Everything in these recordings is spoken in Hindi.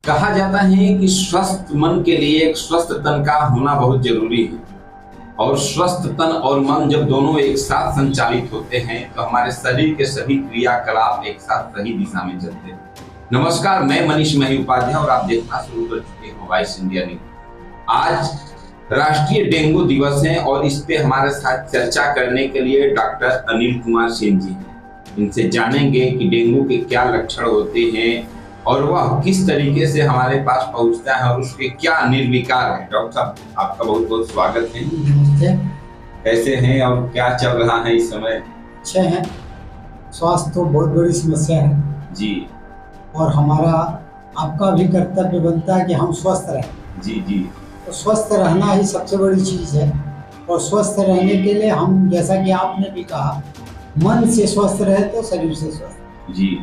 कहा जाता है कि स्वस्थ मन के लिए एक स्वस्थ तन का होना बहुत जरूरी है। और स्वस्थ तन और मन जब दोनों एक साथ संचालित होते हैं तो हमारे शरीर के सभी क्रियाकलाप एक साथ सही दिशा में चलते हैं। नमस्कार, मैं मनीष मही उपाध्याय और आप देखना शुरू कर चुके हैं वॉइस इंडिया न्यूज। आज राष्ट्रीय डेंगू दिवस है और इस पे हमारे साथ चर्चा करने के लिए डॉक्टर अनिल कुमार सिंह जी हैं। इनसे जानेंगे कि डेंगू के क्या लक्षण होते हैं और वह किस तरीके से हमारे पास पहुंचता है और उसके क्या निर्विकार है। डॉक्टर साहब, आपका बहुत बहुत स्वागत है। नमस्ते। कैसे हैं और क्या चल रहा है इस समय? अच्छे हैं। स्वास्थ्य तो बहुत बड़ी समस्या है जी और हमारा आपका भी कर्तव्य बनता है कि हम स्वस्थ रहें। जी जी तो स्वस्थ रहना ही सबसे बड़ी चीज़ है और स्वस्थ रहने के लिए हम, जैसा कि आपने भी कहा, मन से स्वस्थ रहे तो शरीर से स्वस्थ। जी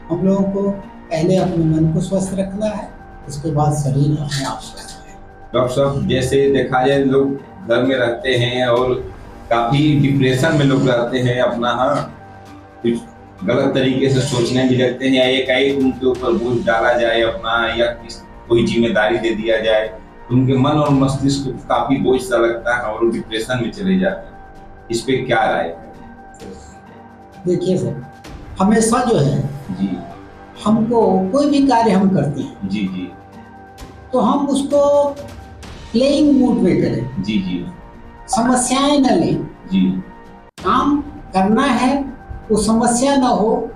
हम लोगों को पहले अपने मन को स्वस्थ रखना है, उसके बाद शरीर अपने आप स्वस्थ रहे। डॉक्टर साहब, जैसे देखा जाए लोग घर में रहते हैं और काफी डिप्रेशन में लोग रहते हैं, अपना कुछ गलत तरीके से सोचने भी लगते हैं या एकाएक उनके ऊपर बोझ डाला जाए अपना, या कोई जिम्मेदारी दे दिया जाए, उनके मन और मस्तिष्क को काफी बोझ सा लगता है और वो डिप्रेशन में चले जाते हैं। इस पे क्या राय है? देखिए सर, हमेशा जो है जी हमको कोई भी कार्य हम करते हैं जी जी तो हम उसको प्लेइंग मूड में करें। जी जी समस्याएं न लें। जी काम करना है, वो समस्या न हो,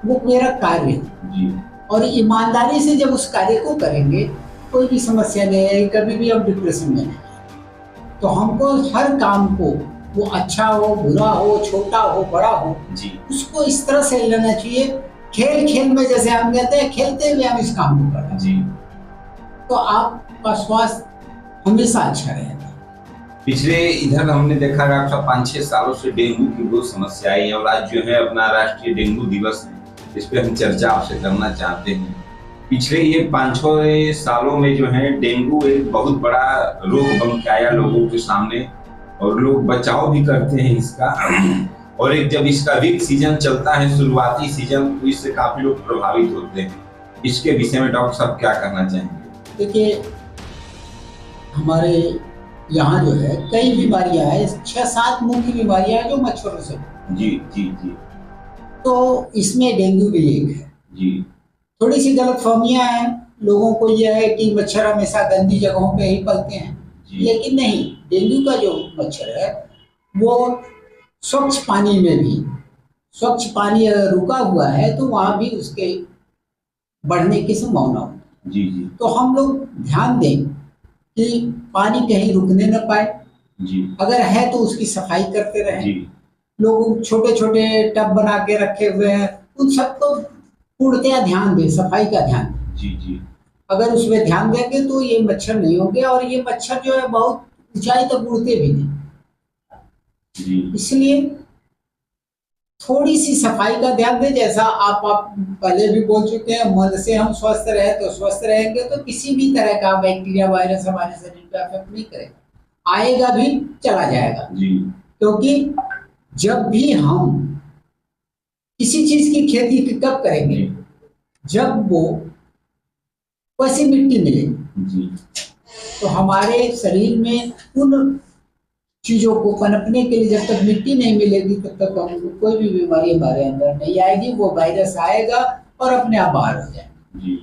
वो मेरा कार्य है। जी और ईमानदारी से जब उस कार्य को करेंगे कोई भी समस्या नहीं है, कभी भी हम डिप्रेशन में नहीं। तो हमको हर काम को, वो अच्छा हो, बुरा हो, छोटा हो, बड़ा हो, जी उसको इस तरह से लेना चाहिए। खेल खेल में, जैसे हम कहते हैं, खेलते हुए हम इस काम को करना जी। तो आपका स्वास्थ्य हमेशा अच्छा रहेगा। पिछले इधर हमने देखा डॉक्टर साहब 5-6 सालों से डेंगू की बहुत समस्या आई है और आज जो है अपना राष्ट्रीय डेंगू दिवस है, इस पे हम चर्चा आपसे करना चाहते हैं। पिछले ये 5-6 सालों में जो है डेंगू एक बहुत बड़ा रोग बन के आया लोगों के सामने और लोग बचाव भी करते हैं इसका। और एक जब इसका वीक सीजन चलता है, शुरुआती सीजन, तो इससे काफी लोग प्रभावित होते हैं। इसके विषय में डॉक्टर साहब क्या करना चाहेंगे? देखिए, हमारे यहाँ जो है कई बीमारियां हैं, 6-7 मुख्य बीमारियां हैं जो मच्छरों से। जी जी जी तो इसमें डेंगू भी एक है। जी थोड़ी सी गलतफहमियां हैं, लोगों को यह है कि मच्छर हमेशा गंदी जगहों पे ही पलते हैं, लेकिन नहीं। डेंगू का जो मच्छर है वो स्वच्छ पानी में भी, स्वच्छ पानी अगर रुका हुआ है तो वहां भी उसके बढ़ने की संभावना होती है। जी जी तो हम लोग ध्यान दें कि पानी कहीं रुकने न पाए। जी अगर है तो उसकी सफाई करते रहें। जी लोग छोटे छोटे टब बना के रखे हुए हैं, उन सबको पूर्णतया ध्यान दें, सफाई का ध्यान दें। जी जी अगर उसमें ध्यान देंगे तो ये मच्छर नहीं होंगे और ये मच्छर जो है बहुत ऊंचाई तक उड़ते भी नहीं। जी इसलिए थोड़ी सी सफाई का ध्यान दें। जैसा आप पहले भी बोल चुके हैं, मन से हम स्वस्थ रहे तो स्वस्थ रहेंगे तो किसी भी तरह का बैक्टीरिया, वायरस हमारे शरीर पे अफेक्ट नहीं करेगा। आएगा भी, चला जाएगा। जी क्योंकि जब भी हम किसी चीज की खेती कब करेंगे, जब वो वैसी मिट्टी मिलेगी। जी तो हमारे शरीर में उन चीजों को पनपने के लिए जब तक मिट्टी नहीं मिलेगी तब तक हमको कोई भी बीमारी हमारे अंदर नहीं आएगी। वो वायरस आएगा और अपने आप बाहर हो जाएगा। जी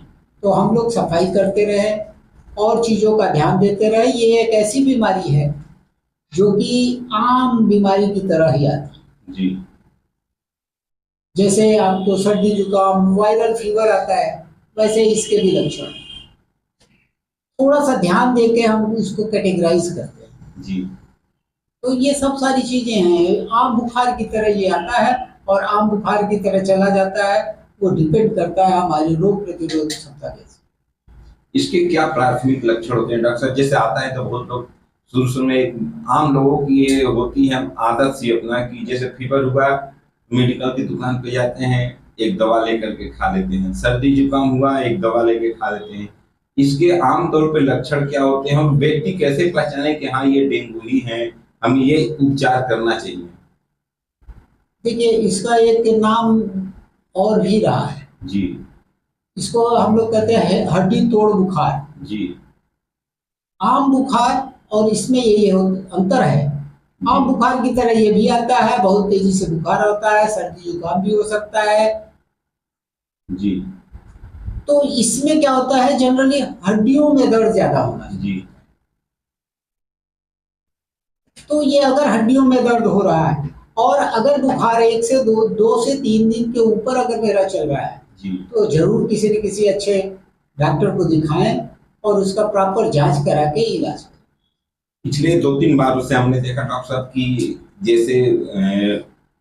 तो हम लोग सफाई करते रहे और चीजों का ध्यान देते रहे। ये एक ऐसी बीमारी है जो कि आम बीमारी की तरह ही आती है। जी जैसे आपको सर्दी जुकाम, वायरल फीवर आता है, वैसे इसके भी लक्षण। थोड़ा सा ध्यान देके हम इसको कैटेगराइज करते हैं। जी तो ये सब सारी चीजें हैं। आम बुखार की तरह ये आता है और आम बुखार की तरह चला जाता है। वो डिपेंड करता है हमारी रोग प्रतिरोधक क्षमता पे। इसके क्या प्राथमिक लक्षण होते हैं डॉक्टर साहब? जैसे आता है तो बहुत लोग शुरू में, आम लोगों की ये होती है आदत सी अपना कि जैसे फीवर हुआ, मेडिकल की दुकान पे जाते हैं, एक दवा लेकर के खा लेते हैं। सर्दी जुकाम हुआ, एक दवा लेके खा लेते हैं। इसके आमतौर पे लक्षण क्या होते हैं? हम व्यक्ति कैसे पहचाने कि हाँ ये डेंगू ही है, हमें ये उपचार करना चाहिए? देखिए, इसका एक नाम और भी रहा है। जी इसको हम लोग कहते हैं हड्डी तोड़ बुखार। जी आम बुखार और इसमें ये अंतर है। आम बुखार की तरह ये भी आता है, बहुत तेजी से बुखार होता है, सर्दी जुकाम भी हो सकता है। जी तो इसमें क्या होता है, जनरली हड्डियों में दर्द ज्यादा होना है। जी तो ये अगर हड्डियों में दर्द हो रहा है और अगर बुखार 1 से 2 से 3 दिन के ऊपर अगर मेरा चल रहा है, जी तो जरूर किसी न किसी अच्छे डॉक्टर को दिखाएं और उसका प्रॉपर जांच करा के इलाज करें। पिछले 2-3 बार से हमने देखा डॉक्टर साहब कि जैसे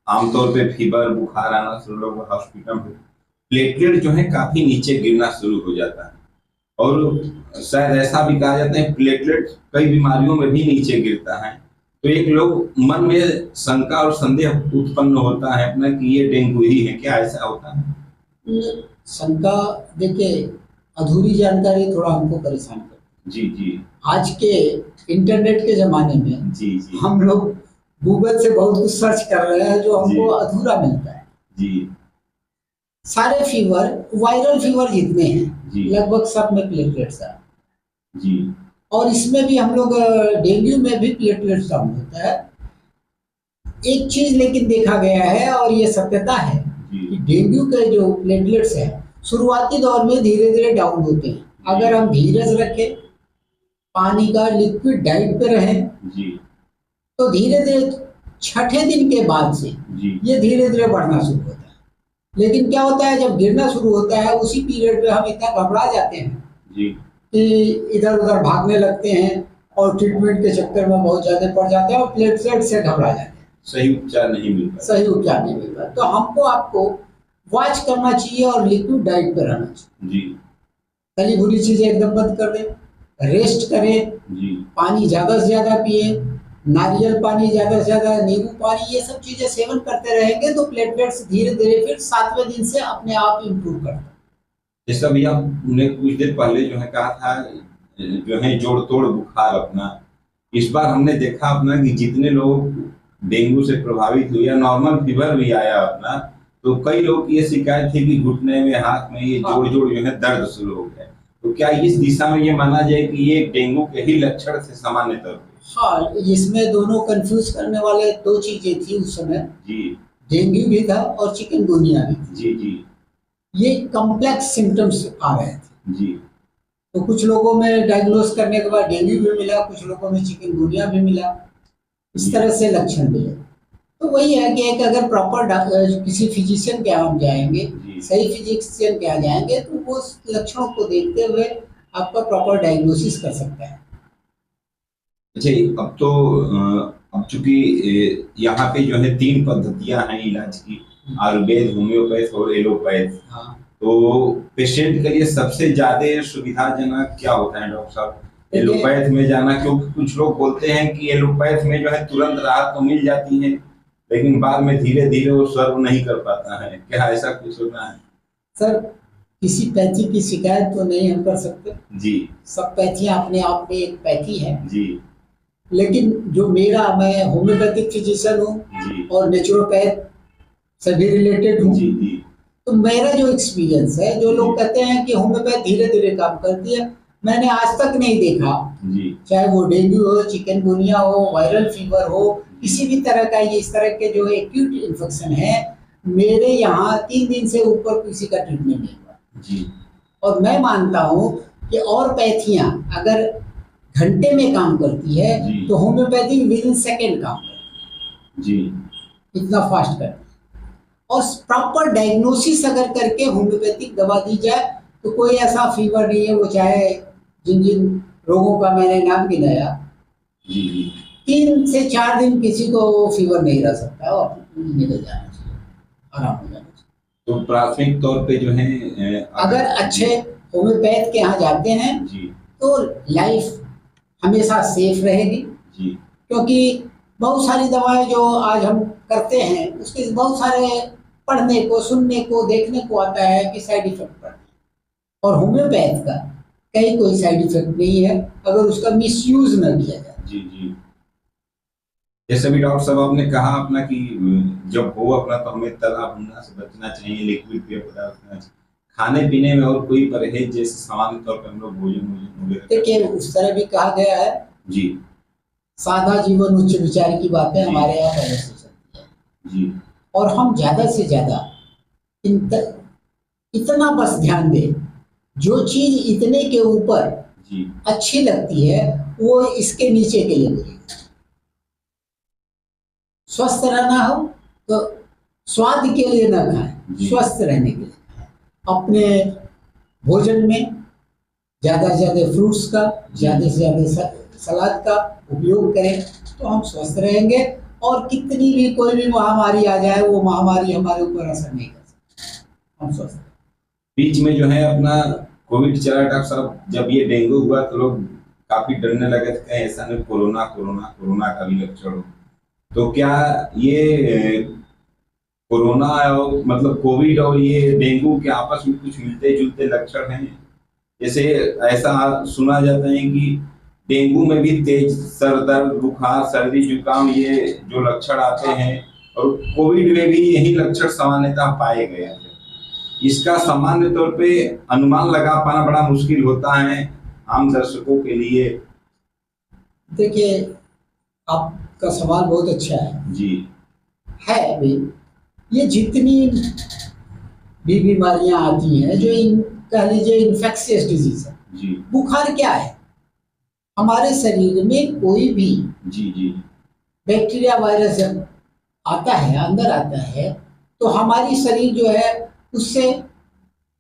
आमतौर पे फीवर बुखार आना शुरू हो, हॉस्पिटल में प्लेटलेट जो है काफी नीचे गिरना शुरू हो जाता है, और शायद ऐसा भी कहा जाता है प्लेटलेट कई बीमारियों में भी नीचे गिरता है। तो एक लोग मन में शंका और संदेह उत्पन्न होता है अपना कि ये डेंगू ही है, क्या ऐसा होता है? शंका, देखिए, अधूरी जानकारी थोड़ा हमको परेशान करती जी जी है। आज के इंटरनेट के जमाने में जी जी हम लोग गूगल से बहुत कुछ सर्च कर रहे हैं जो हमको जी। अधूरा मिलता है। जी सारे फीवर, वायरल फीवर जितने हैं, जी लगभग सब में प्लेटलेट्स है। जी और इसमें भी हम लोग डेंगू में भी प्लेटलेट्स डाउन होता है। एक चीज लेकिन देखा गया है और ये सत्यता है जी कि डेंगू के जो प्लेटलेट्स है शुरुआती दौर में धीरे धीरे डाउन होते हैं। अगर हम धीरज रखें, पानी का लिक्विड डाइट पे रहें, जी तो धीरे धीरे छठे दिन के बाद से जी ये धीरे धीरे बढ़ना शुरू होता है। लेकिन क्या होता है, जब गिरना शुरू होता है उसी पीरियड पे हम इतना घबरा जाते हैं जी कि इधर उधर भागने लगते हैं और ट्रीटमेंट के चक्कर में बहुत ज्यादा पड़ जाते हैं और प्लेटलेट से घबरा जाते हैं। सही उपचार नहीं मिलता। सही उपचार नहीं मिलता। तो हमको आपको वॉच करना चाहिए और लिक्विड डाइट पे रहना चाहिए। जी तली भुनी चीजें एकदम बंद कर दें, रेस्ट करें, जी पानी ज्यादा से ज्यादा पिए, नारियल पानी ज्यादा से ज्यादा, नींबू पानी, ये सब चीजें सेवन करते रहेंगे तो प्लेटलेट्स धीरे धीरे फिर 7वें दिन से अपने आप इम्प्रूव करते हैं। जैसा भी आपने कुछ देर पहले जो है कहा था, जो है जोड़ तोड़ बुखार अपना, इस बार हमने देखा अपना कि जितने लोग डेंगू से प्रभावित हुए या नॉर्मल फीवर भी आया अपना, तो कई लोग की ये शिकायत थी कि घुटने में हाथ में ये जोड़ जोड़ जो है दर्द शुरू हो गया। तो क्या इस दिशा में ये माना जाए कि ये डेंगू के ही लक्षण से सामान्य तौर पे? हाँ, इसमें दोनों कंफ्यूज करने वाले 2 चीजें थी उस समय। जी डेंगू भी था और चिकनगुनिया भी था। जी जी ये कॉम्प्लेक्स सिम्टम्स आ रहे थे। जी तो कुछ लोगों में डायग्नोस करने के बाद डेंगू भी मिला, कुछ लोगों में चिकनगुनिया भी मिला, इस तरह से लक्षण मिले। तो वही है कि एक अगर प्रॉपर किसी फिजिशियन के यहाँ हम जाएंगे, सही फिजिशियन के यहाँ जाएंगे, तो वो लक्षणों को देखते हुए आपका प्रॉपर डायग्नोसिस कर सकता है। अच्छा, अब तो अब चूंकि यहाँ पे जो है 3 पद्धतियां हैं इलाज की, आयुर्वेद, होम्योपैथ और एलोपैथ। हाँ, तो पेशेंट के लिए सबसे ज्यादा सुविधाजनक क्या होता है डॉक्टर साहब? एलोपैथ में जाना, क्योंकि कुछ लोग बोलते हैं कि एलोपैथ में जो है तुरंत राहत तो मिल जाती है, लेकिन बाद में धीरे धीरे वो सर्व नहीं कर पाता है। क्या ऐसा कुछ होता है? सर, किसी पैथी की शिकायत तो नहीं हम कर सकते जी। सब पैथियां अपने आप में एक पैथी है जी। लेकिन जो मैं होम्योपैथिक फिजिशियन हूँ जी। और नेचुरोपैथ सभी रिलेटेड हूँ। जी जी। तो मेरा जो एक्सपीरियंस है, जो लोग कहते हैं कि होम्योपैथ धीरे धीरे काम करती है, मैंने आज तक नहीं देखा, जी। चाहे वो डेंगू हो, चिकनगुनिया हो, वायरल फीवर हो, किसी भी तरह का ये इस तरह के जो एक्यूट इन्फेक्शन है, मेरे यहाँ 3 दिन से ऊपर किसी का ट्रीटमेंट नहीं हुआ। जी। और मैं मानता हूँ कि और पैथियां अगर घंटे में काम करती है तो होम्योपैथी विदिन सेकेंड काम करती है। जी। इतना फास्ट करती है। और प्रॉपर डायग्नोसिस अगर करके होम्योपैथिक दवा दी जाए तो कोई ऐसा फीवर नहीं है, वो चाहे जिन जिन रोगों का मैंने नाम गिनाया, 3 से 4 दिन किसी को फीवर नहीं रह सकता और निकल जाना चाहिए, आराम हो जाना चाहिए। तो प्राथमिक तौर पे जो है अगर अच्छे होम्योपैथ के यहाँ जाते हैं तो लाइफ हमेशा सेफ रहेगी। क्योंकि बहुत सारी दवाएं जो आज हम करते हैं उसके बहुत सारे पढ़ने को, सुनने को, देखने को आता है कि साइड इफेक्ट पड़ते हैं, और होम्योपैथ का कहीं कोई साइड इफेक्ट नहीं है अगर उसका मिसयूज न किया जाए। जी जी। जैसे भी डॉक्टर साहब आपने कहा अपना कि जब हो अपना तो हमें तला भुना से बचना चाहिए, लिक्विड पेय पदार्थ खाना चाहिए। खाने पीने में और कोई परहेज, जैसे सामान्य तौर पर हम लोग भोजन वगैरह देखिए उस तरह भी कहा गया है जी सादा जीवन उच्च विचार की बातें जी। हमारे यहाँ पहले से चलती है जी और हम ज्यादा से ज्यादा इतना बस ध्यान दें, जो चीज इतने के ऊपर जी अच्छी लगती है वो इसके नीचे के लिए बोलिए। स्वस्थ रहना हो तो स्वाद के लिए ना खाएं, जी। स्वस्थ रहने के लिए खाएं। अपने भोजन में ज्यादा से ज्यादा फ्रूट्स का, ज्यादा से ज्यादा सलाद का उपयोग करें तो हम स्वस्थ रहेंगे और कितनी भी कोई भी महामारी आ जाए वो महामारी हमारे ऊपर असर नहीं कर सकती, हम स्वस्थ रहें। बीच में जो है अपना कोविड चला डॉक्टर साहब, जब ये डेंगू हुआ तो लोग काफी डरने लगे थे, कहीं ऐसा नहीं कोरोना कोरोना कोरोना का भी लक्षण हो। तो क्या ये कोरोना और मतलब कोविड और ये डेंगू के आपस में कुछ मिलते जुलते लक्षण हैं? जैसे ऐसा सुना जाता है कि डेंगू में भी तेज सर दर्द, बुखार, सर्दी, जुकाम, ये जो लक्षण आते हैं, और कोविड में भी यही लक्षण सामान्यतः पाए गए हैं। इसका सामान्य तौर पे अनुमान लगा पाना बड़ा मुश्किल होता है आम दर्शकों के लिए। देखिए आपका सवाल बहुत अच्छा है जी है भी। ये जितनी भी बीमारियां आती हैं जो कह लीजिए इन्फेक्शियस डिजीज है, जी बुखार क्या है, हमारे शरीर में कोई भी जी जी बैक्टीरिया वायरस जब आता है, अंदर आता है, तो हमारी शरीर जो है उससे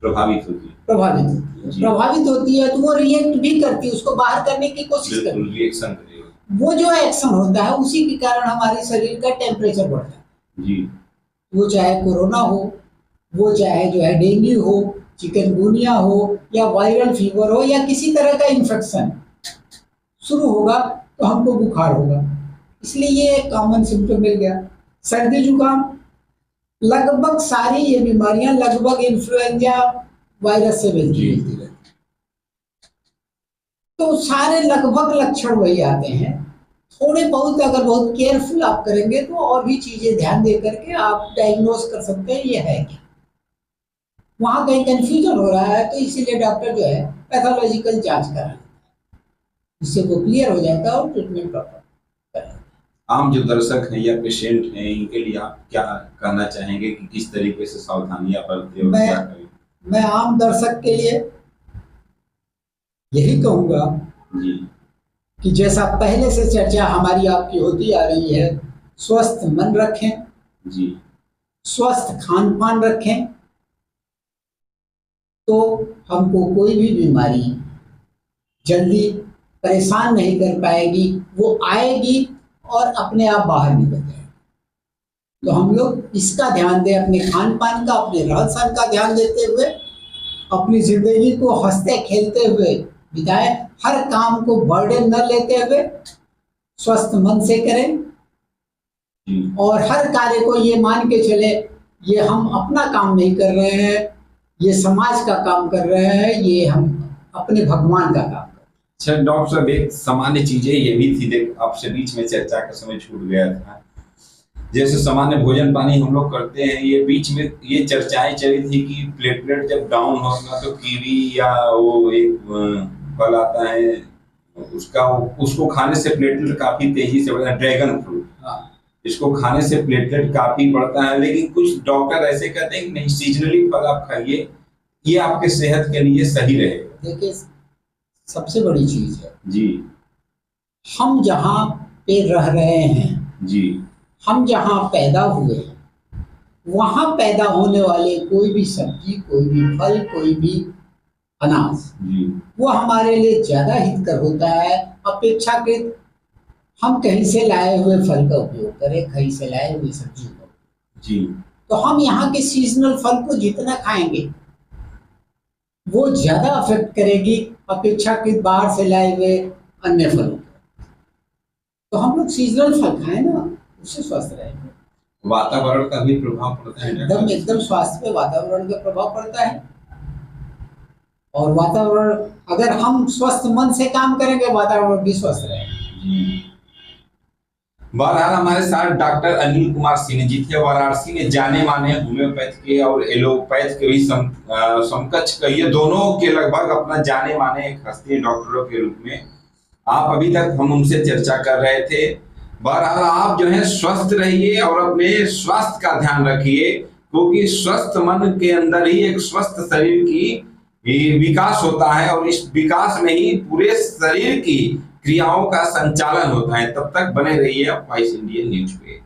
प्रभावित होती है प्रभावित होती है तो वो रिएक्ट भी करती है, उसको बाहर करने की कोशिश करती है, रिएक्शन करेगा। वो जो एक्शन होता है उसी के कारण हमारे शरीर का टेम्परेचर बढ़ता है। जी वो चाहे कोरोना हो, वो चाहे जो है डेंगू हो, चिकनगुनिया हो, या वायरल फीवर हो, या किसी तरह का इन्फेक्शन शुरू होगा तो हमको बुखार होगा। इसलिए ये कॉमन सिम्टम मिल गया। सर्दी जुकाम, लगभग सारी ये बीमारियां लगभग इन्फ्लुएंजा वायरस से मिलती रहती है, तो सारे लगभग लक्षण वही आते हैं। थोड़े बहुत अगर बहुत केयरफुल आप करेंगे तो और भी चीजें ध्यान दे करके आप डायग्नोज कर सकते हैं ये है क्या। वहां कहीं कंफ्यूजन हो रहा है तो इसीलिए डॉक्टर जो है पैथोलॉजिकल जांच करा लेता है, इससे वो क्लियर हो जाता है और ट्रीटमेंट प्रॉपर कर लेता है। आम जो दर्शक हैं या पेशेंट हैं, इनके लिए आप क्या कहना चाहेंगे कि किस तरीके से सावधानियां बरतें और क्या करें? मैं आम दर्शक के लिए यही कहूंगा जी कि जैसा पहले से चर्चा हमारी आपकी होती आ रही है, स्वस्थ मन रखें जी, स्वस्थ खान पान रखें, तो हमको कोई भी बीमारी जल्दी परेशान नहीं कर पाएगी, वो आएगी और अपने आप बाहर निकल जाएगी। तो हम लोग इसका ध्यान दें, अपने खान पान का, अपने रहन सहन का ध्यान देते हुए अपनी जिंदगी को हंसते खेलते हुए बिताएं, हर काम को बर्डन न लेते हुए स्वस्थ मन से करें और हर कार्य को ये मान के चले ये हम अपना काम नहीं कर रहे हैं, ये समाज का काम कर रहे हैं, ये हम अपने भगवान का काम कर रहे हैं। अच्छा डॉक्टर साहब, एक सामान्य चीजें ये भी थी, देख आपसे बीच में चर्चा का समय छूट गया था, जैसे सामान्य भोजन पानी हम लोग करते हैं, ये बीच में ये चर्चाएं चली थी कि प्लेटलेट जब डाउन होगा तो कीवी या वो एक फल आता है उसको खाने से प्लेटलेट काफी तेजी से बढ़ता है, ड्रैगन फ्रूट, इसको खाने से प्लेटलेट काफी बढ़ता है। लेकिन कुछ डॉक्टर ऐसे कहते हैं कि नहीं, सीजनली फल आप खाइए, ये आपके सेहत के लिए सही रहेगा। देखिए सबसे बड़ी चीज है जी, हम जहाँ पे रह रहे हैं जी, हम जहाँ पैदा हुए हैं, वहां पैदा होने वाले कोई भी सब्जी, कोई भी फल, कोई भी अनाज जी, वो हमारे लिए ज्यादा हितकर होता है अपेक्षाकृत हम कहीं से लाए हुए फल का उपयोग करें, कहीं से लाए हुए सब्जी का। जी, तो हम यहाँ के सीजनल फल को जितना खाएंगे वो ज्यादा अफेक्ट करेगी अपेक्षाकृत बाहर से लाए हुए अन्य फलों को। तो हम लोग सीजनल फल खाएं ना, उससे स्वस्थ रहेंगे। वातावरण का भी प्रभाव पड़ता है? एकदम स्वास्थ्य पे वातावरण का प्रभाव पड़ता है, और वातावरण अगर हम स्वस्थ मन से काम करेंगे वातावरण भी स्वस्थ रहेगा। बहरहाल हमारे साथ डॉक्टर अनिल कुमार सिंह जी थे, वाराणसी में जाने माने होम्योपैथ के और एलोपैथ के भी समकक्ष कहिए, दोनों के लगभग अपना जाने माने एक हस्ती डॉक्टरों के रूप में आप अभी तक हम उनसे चर्चा कर रहे थे। बहरहाल आप जो है स्वस्थ रहिए और अपने स्वास्थ्य का ध्यान रखिए, क्योंकि स्वस्थ मन के अंदर ही एक स्वस्थ शरीर की विकास होता है और इस विकास में ही पूरे शरीर की क्रियाओं का संचालन होता है। तब तक बने रहिए वॉइस इंडियन न्यूज पे।